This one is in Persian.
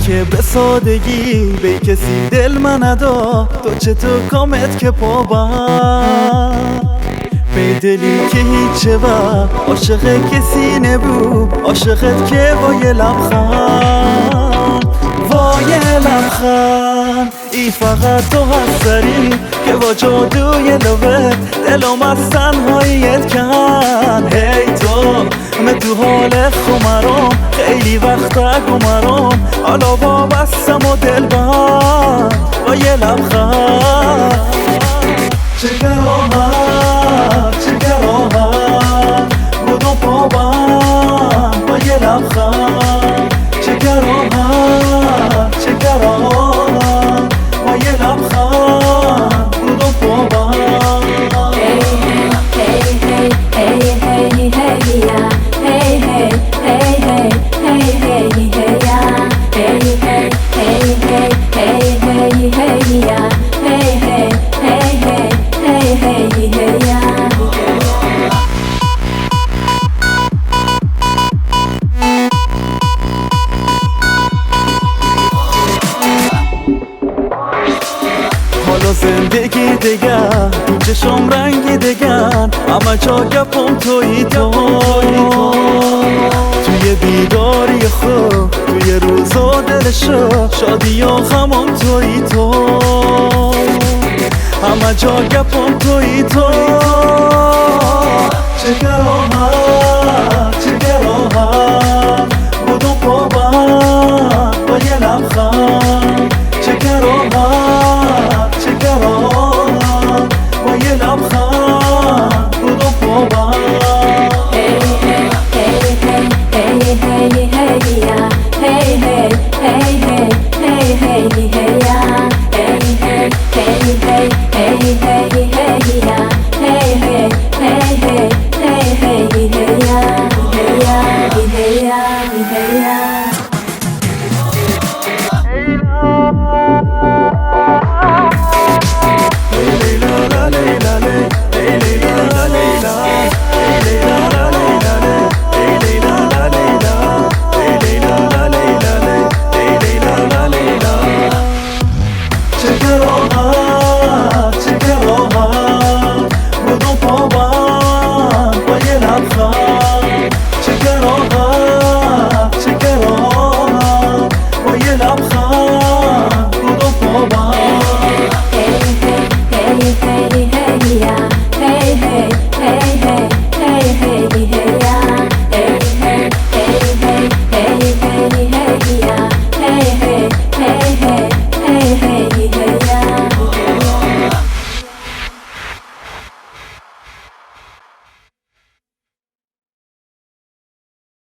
که به سادگی به کسی دل من ندا، تو چطور کامت که پابم به دلی که هیچه و عاشق کسی نبو، عاشقت که با یه لبخند، با یه لبخند ای فقط تو هستری که با جادوی لبت دلم از تنهاییت کن. هی تو من تو حال خمرم خیلی وقتا گمرم، حالا وابستم و دل بند با یه لبخند. چه کراهت چه کراهت بودم پابم با یه لبخند، چه کراهت چه کراهت با یه لبخند بودم پابم. حالا زندگی دگر تو چشم رنگی دگر، همه جا گپم توی تو، توی بیداری خود توی روزا دلشو شادی و غمم توی تو، همه جا گپم توی تو.